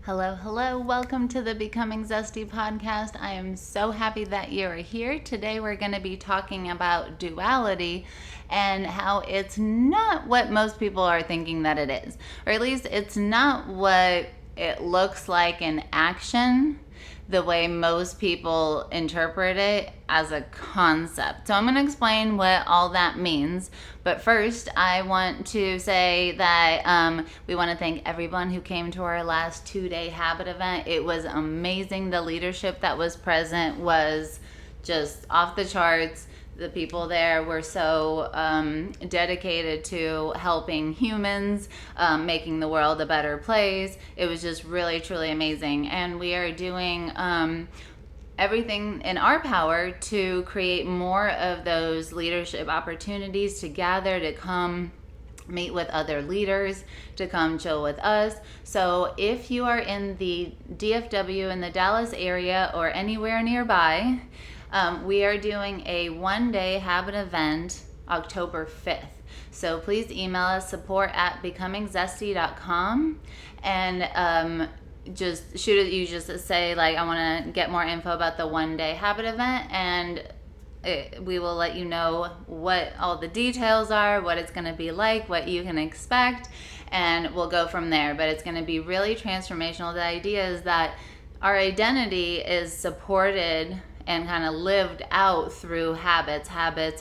Hello, hello. Welcome to the Becoming Zesty podcast. I am so happy that you're here. Today we're going to be talking about duality and how it's not what most people are thinking that it is. Or at least it's not what it looks like in action, the way most people interpret it as a concept. So I'm going to explain what all that means. But first, I want to say that we want to thank everyone who came to our last 2-day habit event. It was amazing. The leadership that was present was just off the charts. The people there were so dedicated to helping humans, making the world a better place. It was just really, truly amazing. And we are doing everything in our power to create more of those leadership opportunities to gather, to come meet with other leaders, to come chill with us. So if you are in the DFW in the Dallas area or anywhere nearby, we are doing a 1-day habit event October 5th. So please email us support@becomingzesty.com and just shoot it. You just say like, I want to get more info about the 1-day habit event, and we will let you know what all the details are, what it's going to be like, what you can expect, and we'll go from there. But it's going to be really transformational. The idea is that our identity is supported and kind of lived out through habits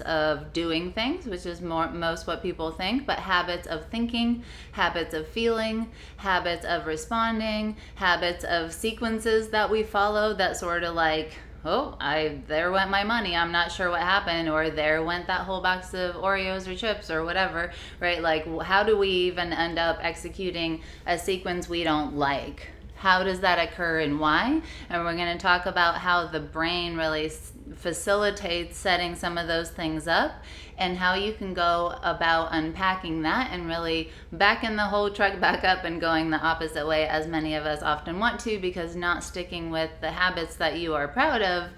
of doing things, which is most what people think, but habits of thinking, habits of feeling, habits of responding, habits of sequences that we follow that sort of like, oh, there went my money, I'm not sure what happened, or there went that whole box of Oreos or chips or whatever, right? Like, how do we even end up executing a sequence we don't like? How does that occur and why? And we're going to talk about how the brain really facilitates setting some of those things up, and how you can go about unpacking that and really backing the whole truck back up and going the opposite way, as many of us often want to, because not sticking with the habits that you are proud of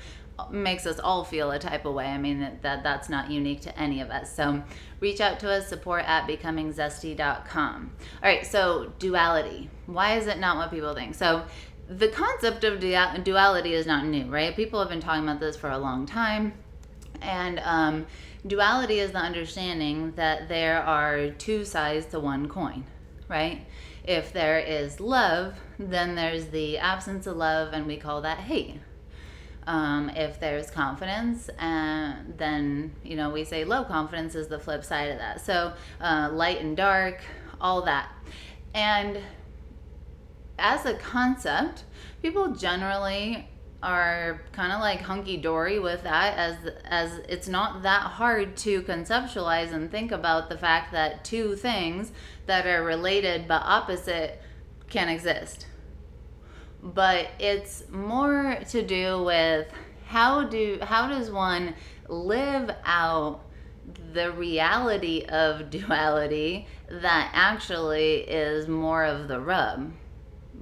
makes us all feel a type of way. I mean, that's not unique to any of us. So reach out to us, support@becomingzesty.com. All right, so duality. Why is it not what people think? So the concept of duality is not new, right? People have been talking about this for a long time. And duality is the understanding that there are two sides to one coin, right? If there is love, then there's the absence of love, and we call that hate. If there's confidence, then we say low confidence is the flip side of that. So light and dark, all that. And as a concept, people generally are kind of like hunky-dory with that, as it's not that hard to conceptualize and think about the fact that two things that are related but opposite can exist. But it's more to do with how does one live out the reality of duality that actually is more of the rub.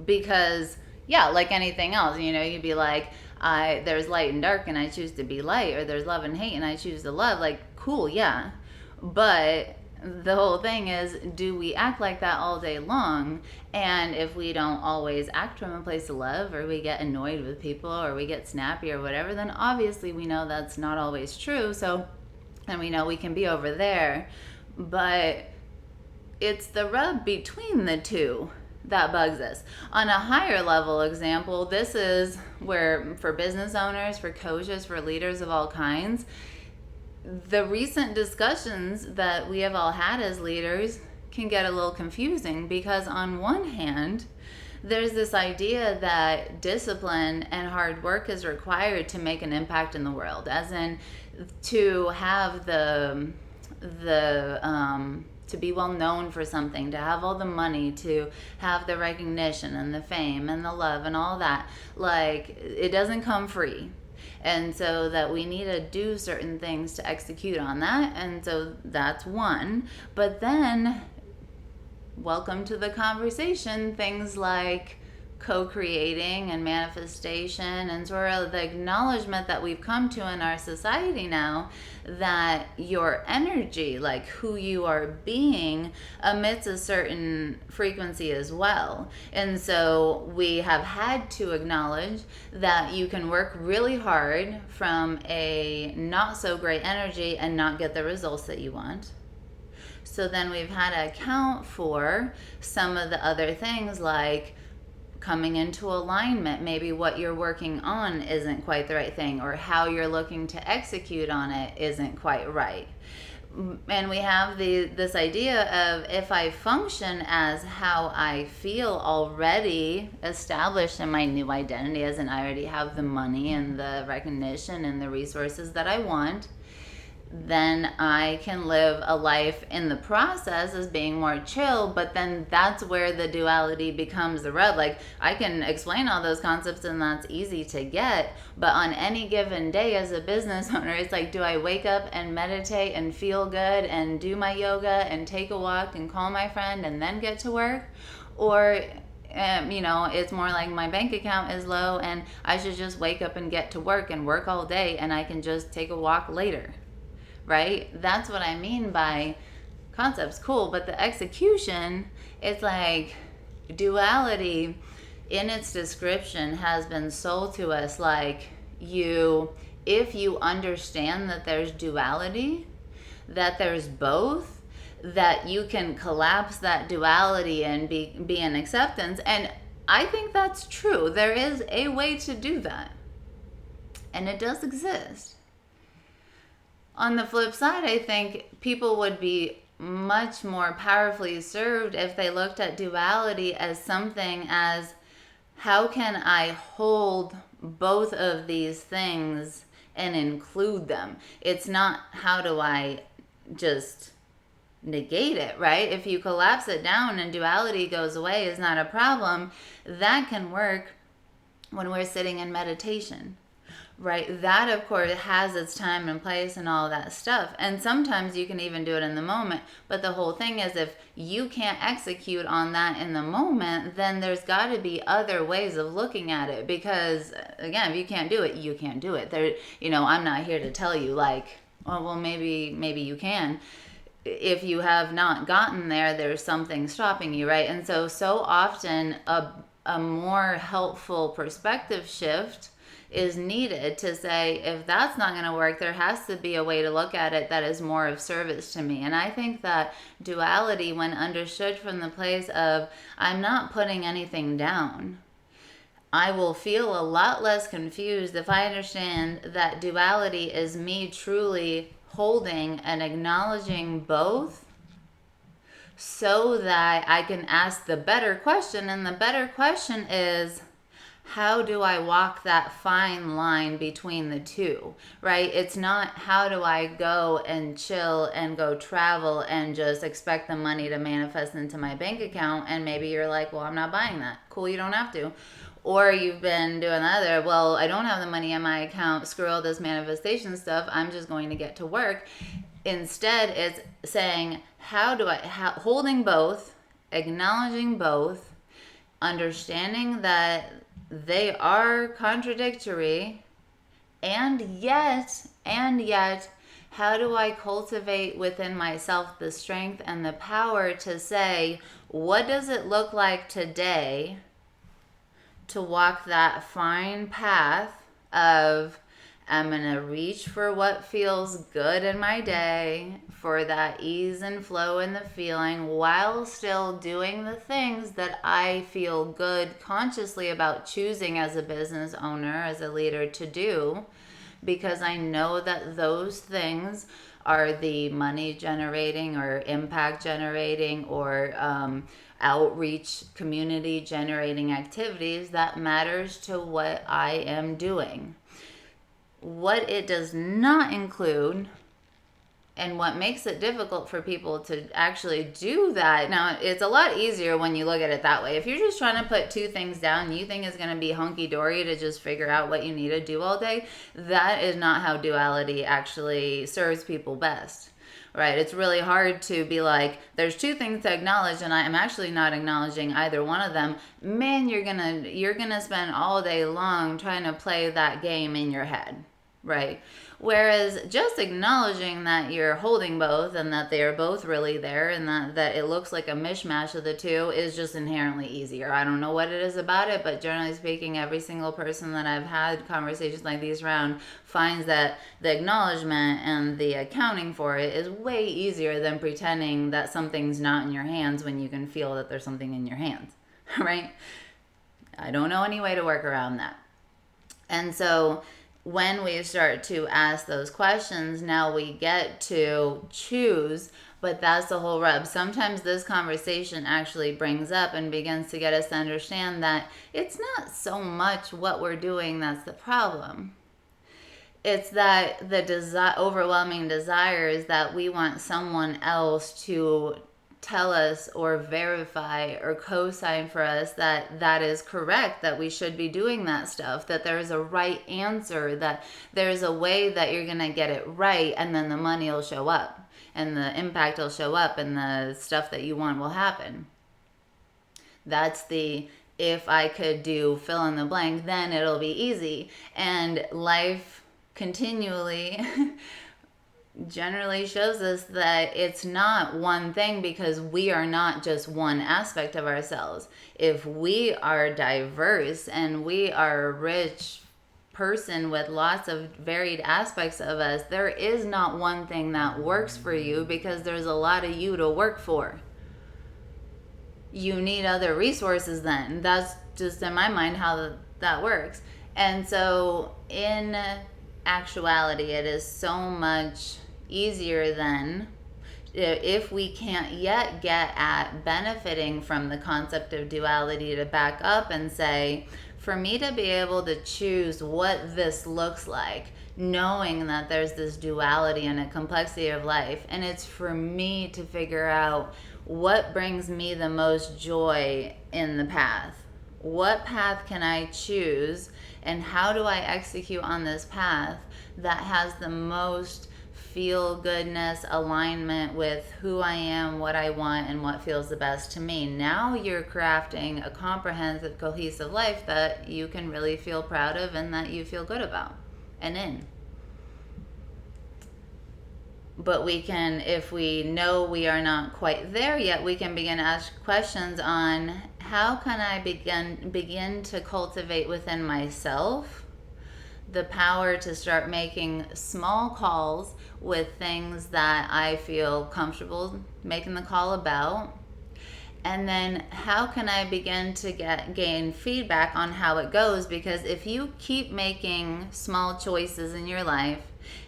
Because yeah, like anything else, you'd be like, there's light and dark and I choose to be light, or there's love and hate and I choose to love. Like, cool, yeah. But the whole thing is, do we act like that all day long? And if we don't always act from a place of love, or we get annoyed with people, or we get snappy or whatever, then obviously we know that's not always true. So, and we know we can be over there. But it's the rub between the two that bugs us. On a higher level example, this is where, for business owners, for coaches, for leaders of all kinds, the recent discussions that we have all had as leaders can get a little confusing, because on one hand, there's this idea that discipline and hard work is required to make an impact in the world, as in to have to be well known for something, to have all the money, to have the recognition and the fame and the love and all that. Like, it doesn't come free. And so that we need to do certain things to execute on that. And so that's one. But then, welcome to the conversation, things like co-creating and manifestation, and sort of the acknowledgement that we've come to in our society now that your energy, like who you are being, emits a certain frequency as well. And so we have had to acknowledge that you can work really hard from a not so great energy and not get the results that you want. So then we've had to account for some of the other things, like coming into alignment. Maybe what you're working on isn't quite the right thing, or how you're looking to execute on it isn't quite right. And we have this idea of, if I function as how I feel already established in my new identity, as in I already have the money and the recognition and the resources that I want, then I can live a life in the process as being more chill. But then that's where the duality becomes the rub. Like, I can explain all those concepts and that's easy to get, but on any given day as a business owner, it's like, do I wake up and meditate and feel good and do my yoga and take a walk and call my friend and then get to work? Or it's more like my bank account is low and I should just wake up and get to work and work all day and I can just take a walk later. Right? That's what I mean by concepts. Cool. But the execution, it's like duality in its description has been sold to us like, if you understand that there's duality, that there's both, that you can collapse that duality and be in acceptance. And I think that's true. There is a way to do that. And it does exist. On the flip side, I think people would be much more powerfully served if they looked at duality as something as, how can I hold both of these things and include them? It's not, how do I just negate it, right? If you collapse it down and duality goes away is not a problem, that can work when we're sitting in meditation. Right, that of course has its time and place and all that stuff. And sometimes you can even do it in the moment. But the whole thing is, if you can't execute on that in the moment, then there's got to be other ways of looking at it. Because again, if you can't do it, you can't do it. I'm not here to tell you like, oh, well, maybe you can. If you have not gotten there, there's something stopping you, right? And so often a more helpful perspective shift is needed to say, if that's not going to work, there has to be a way to look at it that is more of service to me. And I think that duality, when understood from the place of, I'm not putting anything down, I will feel a lot less confused if I understand that duality is me truly holding and acknowledging both, so that I can ask the better question. And the better question is, how do I walk that fine line between the two, right? It's not, how do I go and chill and go travel and just expect the money to manifest into my bank account. And maybe you're like, well, I'm not buying that. Cool, you don't have to. Or you've been doing the other, well, I don't have the money in my account. Screw all this manifestation stuff. I'm just going to get to work. Instead, it's saying, holding both, acknowledging both, understanding that they are contradictory, and yet, how do I cultivate within myself the strength and the power to say, what does it look like today to walk that fine path of, I'm going to reach for what feels good in my day, for that ease and flow in the feeling, while still doing the things that I feel good consciously about choosing as a business owner, as a leader, to do, because I know that those things are the money generating or impact generating or outreach community generating activities that matters to what I am doing. What it does not include, and what makes it difficult for people to actually do that. Now, it's a lot easier when you look at it that way. If you're just trying to put two things down and you think it's going to be hunky-dory to just figure out what you need to do all day, that is not how duality actually serves people best, right? It's really hard to be like, there's two things to acknowledge and I am actually not acknowledging either one of them. Man, you're gonna spend all day long trying to play that game in your head, right? Whereas just acknowledging that you're holding both and that they are both really there and that it looks like a mishmash of the two is just inherently easier. I don't know what it is about it, but generally speaking, every single person that I've had conversations like these around finds that the acknowledgement and the accounting for it is way easier than pretending that something's not in your hands when you can feel that there's something in your hands, right? I don't know any way to work around that. And so when we start to ask those questions, now we get to choose, but that's the whole rub. Sometimes this conversation actually brings up and begins to get us to understand that it's not so much what we're doing that's the problem. It's that the overwhelming desire is that we want someone else to tell us or verify or co-sign for us that that is correct, that we should be doing that stuff, that there's a right answer, that there's a way that you're going to get it right, and then the money will show up and the impact will show up and the stuff that you want will happen. That's the, if I could do fill in the blank, then it'll be easy. And life continually generally shows us that it's not one thing, because we are not just one aspect of ourselves. If we are diverse and we are a rich person with lots of varied aspects of us, there is not one thing that works for you, because there's a lot of you to work for. You need other resources then. That's just in my mind how that works. And so in actuality, it is so much easier then, if we can't yet get at benefiting from the concept of duality, to back up and say, for me to be able to choose what this looks like, knowing that there's this duality and a complexity of life, and it's for me to figure out what brings me the most joy in the path. What path can I choose, and how do I execute on this path that has the most feel goodness, alignment with who I am, what I want, and what feels the best to me. Now you're crafting a comprehensive, cohesive life that you can really feel proud of and that you feel good about and in. But we can, if we know we are not quite there yet, we can begin to ask questions on, how can I begin to cultivate within myself the power to start making small calls with things that I feel comfortable making the call about. And then how can I begin to gain feedback on how it goes? Because if you keep making small choices in your life,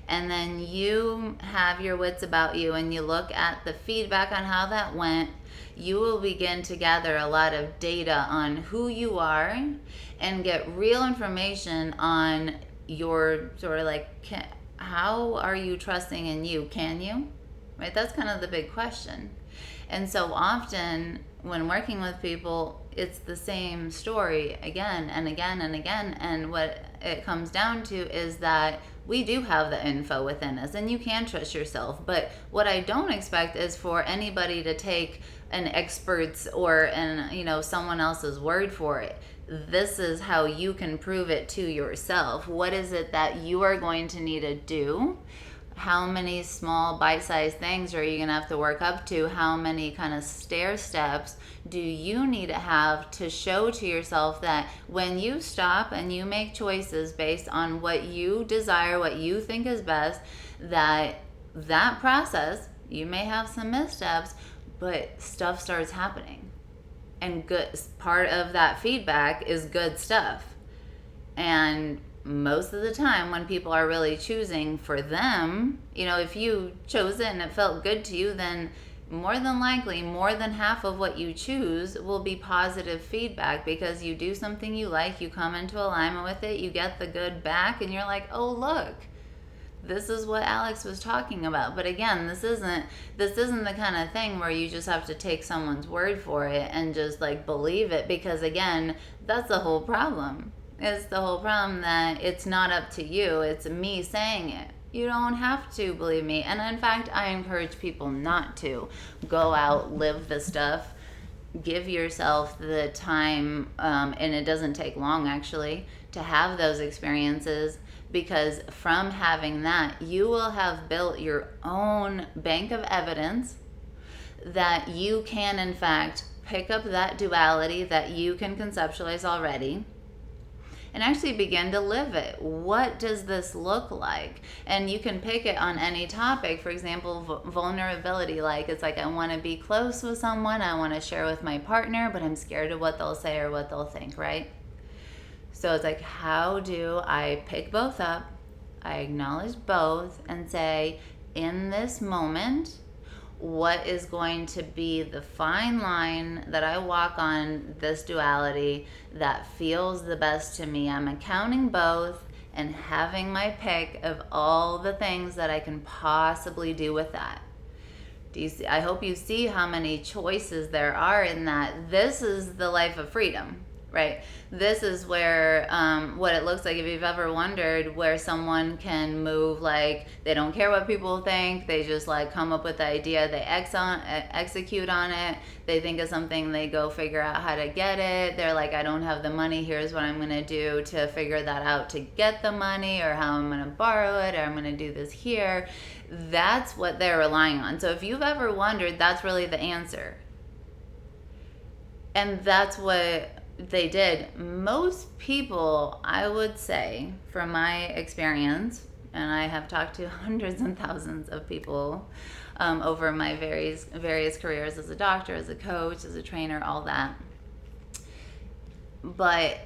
and then you have your wits about you and you look at the feedback on how that went, you will begin to gather a lot of data on who you are and get real information on your sort of like, how are you trusting in you? Can you? Right? That's kind of the big question. And so often when working with people, it's the same story again and again and again. And what it comes down to is that we do have the info within us and you can trust yourself. But what I don't expect is for anybody to take an expert's or someone else's word for it. This is how you can prove it to yourself. What is it that you are going to need to do? How many small bite-sized things are you going to have to work up to? How many kind of stair steps do you need to have to show to yourself that when you stop and you make choices based on what you desire, what you think is best, that process, you may have some missteps, but stuff starts happening. And good part of that feedback is good stuff. And most of the time when people are really choosing for them, if you chose it and it felt good to you, then more than likely, more than half of what you choose will be positive feedback, because you do something you like, you come into alignment with it, you get the good back, and you're like, oh, look, this is what Alex was talking about. But again, this isn't the kind of thing where you just have to take someone's word for it and just like believe it, because again, that's the whole problem. It's the whole problem that it's not up to you. It's me saying it. You don't have to, believe me. And in fact, I encourage people not to go out, live the stuff, give yourself the time, and it doesn't take long actually, to have those experiences, because from having that, you will have built your own bank of evidence that you can, in fact, pick up that duality that you can conceptualize already and actually begin to live it. What does this look like? And you can pick it on any topic. For example, vulnerability. Like, it's like, I want to be close with someone, I want to share with my partner, but I'm scared of what they'll say or what they'll think, right? So it's like, how do I pick both up? I acknowledge both and say, in this moment, what is going to be the fine line that I walk on this duality that feels the best to me? I'm accounting both and having my pick of all the things that I can possibly do with that. Do you see? I hope you see how many choices there are in that. This is the life of freedom, right? This is where what it looks like, if you've ever wondered, where someone can move like they don't care what people think, they just like come up with the idea, they execute on it, they think of something, they go figure out how to get it, they're like, I don't have the money, here's what I'm gonna do to figure that out to get the money, or how I'm gonna borrow it, or I'm gonna do this here. That's what they're relying on. So if you've ever wondered, that's really the answer. And that's what they did. Most people, I would say, from my experience, and I have talked to hundreds and thousands of people over my various careers as a doctor, as a coach, as a trainer, all that. But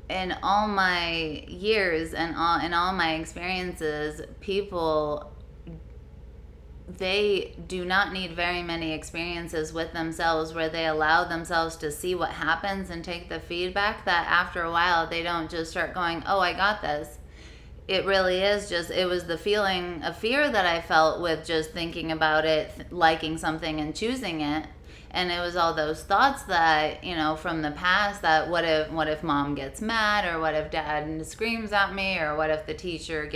in all my years and in all my experiences, people, they do not need very many experiences with themselves where they allow themselves to see what happens and take the feedback, that after a while they don't just start going, oh, I got this. It really is just, it was the feeling of fear that I felt with just thinking about it, liking something and choosing it. And it was all those thoughts that, you know, from the past, that what if mom gets mad, or what if dad screams at me, or what if the teacher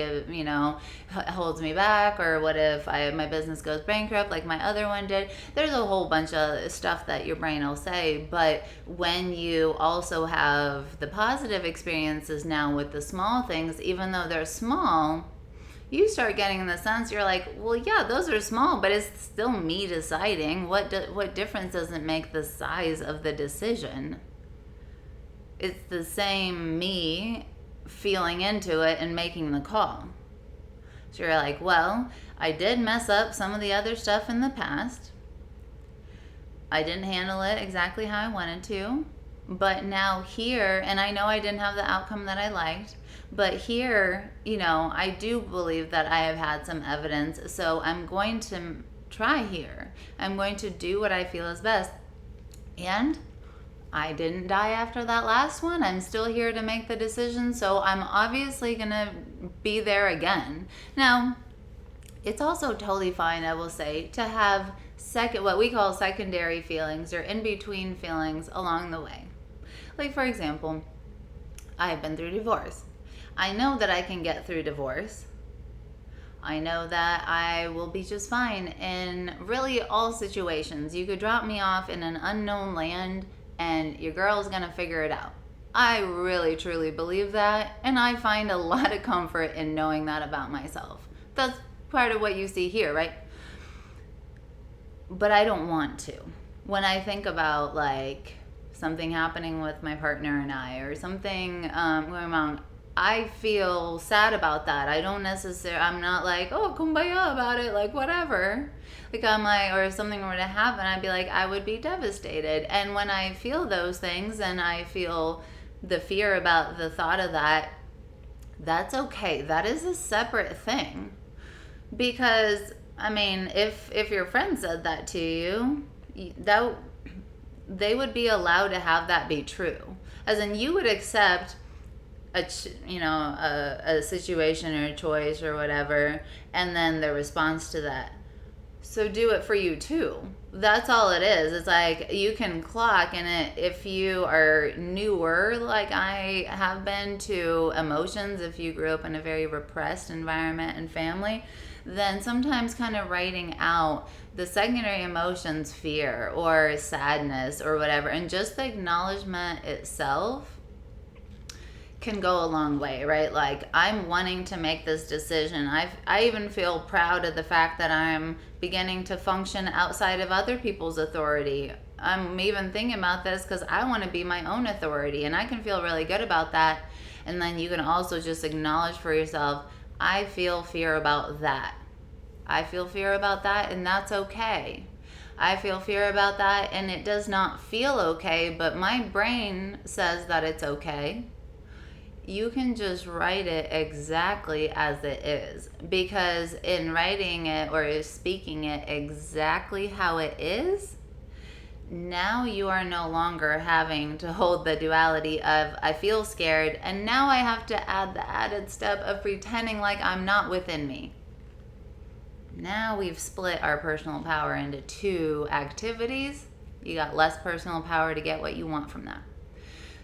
holds me back, or what if my business goes bankrupt like my other one did. There's a whole bunch of stuff that your brain will say. But when you also have the positive experiences now with the small things, even though they're small, you start getting the sense, you're like, well, yeah, those are small, but it's still me deciding. What difference does it make the size of the decision? It's the same me feeling into it and making the call. So you're like, well, I did mess up some of the other stuff in the past. I didn't handle it exactly how I wanted to. But now here, and I know I didn't have the outcome that I liked, but here, you know, I do believe that I have had some evidence, so I'm going to try here. I'm going to do what I feel is best. And I didn't die after that last one. I'm still here to make the decision, so I'm obviously going to be there again. Now, it's also totally fine, I will say, to have what we call secondary feelings, or in-between feelings along the way. Like, for example, I've been through divorce. I know that I can get through divorce. I know that I will be just fine in really all situations. You could drop me off in an unknown land and your girl's gonna figure it out. I really truly believe that, and I find a lot of comfort in knowing that about myself. That's part of what you see here, right? But I don't want to. When I think about like something happening with my partner and I, or something going wrong, I feel sad about that. I'm not like, oh, kumbaya about it, like whatever. Like, I'm like, or if something were to happen, I'd be like, I would be devastated. And when I feel those things and I feel the fear about the thought of that, that's okay. That is a separate thing. Because, I mean, if your friend said that to you, that they would be allowed to have that be true. As in, you would accept a situation or a choice or whatever, and then the response to that. So do it for you too. That's all it is. It's like you can clock in it if you are newer, like I have been, to emotions. If you grew up in a very repressed environment and family, then sometimes kind of writing out the secondary emotions, fear or sadness or whatever, and just the acknowledgement itself can go a long way, right? Like, I'm wanting to make this decision. I even feel proud of the fact that I'm beginning to function outside of other people's authority. I'm even thinking about this because I want to be my own authority, and I can feel really good about that. And then you can also just acknowledge for yourself, I feel fear about that. I feel fear about that, and that's okay. I feel fear about that, and it does not feel okay, but my brain says that it's okay. You can just write it exactly as it is, because in writing it or speaking it exactly how it is, now you are no longer having to hold the duality of I feel scared, and now I have to add the added step of pretending like I'm not within me. Now we've split our personal power into two activities. You got less personal power to get what you want from that.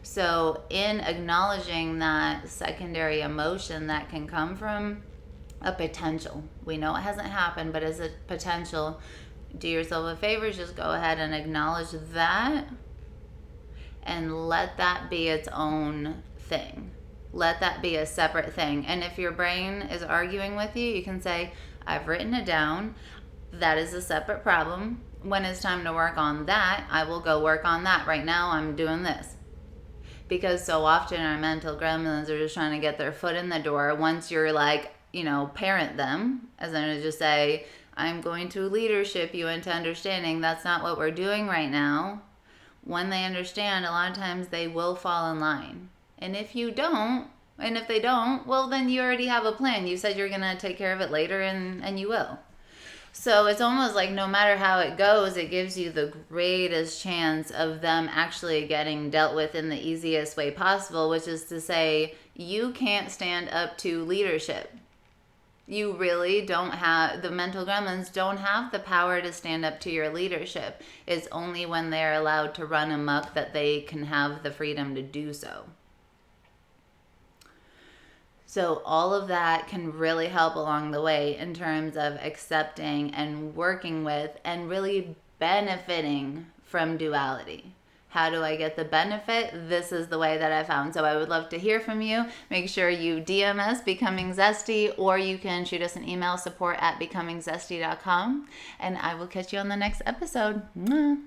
So in acknowledging that secondary emotion that can come from a potential, we know it hasn't happened, but as a potential, do yourself a favor, just go ahead and acknowledge that and let that be its own thing. Let that be a separate thing. And if your brain is arguing with you, you can say, I've written it down. That is a separate problem. When it's time to work on that, I will go work on that. Right now, I'm doing this. Because so often our mental gremlins are just trying to get their foot in the door. Once you're like, parent them, as in to just say, I'm going to leadership you into understanding that's not what we're doing right now. When they understand, a lot of times they will fall in line. And if they don't, well, then you already have a plan. You said you're going to take care of it later, and you will. So it's almost like no matter how it goes, it gives you the greatest chance of them actually getting dealt with in the easiest way possible, which is to say, you can't stand up to leadership. You really don't have, the mental gremlins don't have the power to stand up to your leadership. It's only when they're allowed to run amok that they can have the freedom to do so. So all of that can really help along the way in terms of accepting and working with and really benefiting from duality. How do I get the benefit? This is the way that I found. So I would love to hear from you. Make sure you DM us, Becoming Zesty, or you can shoot us an email, support@becomingzesty.com. And I will catch you on the next episode. Mwah.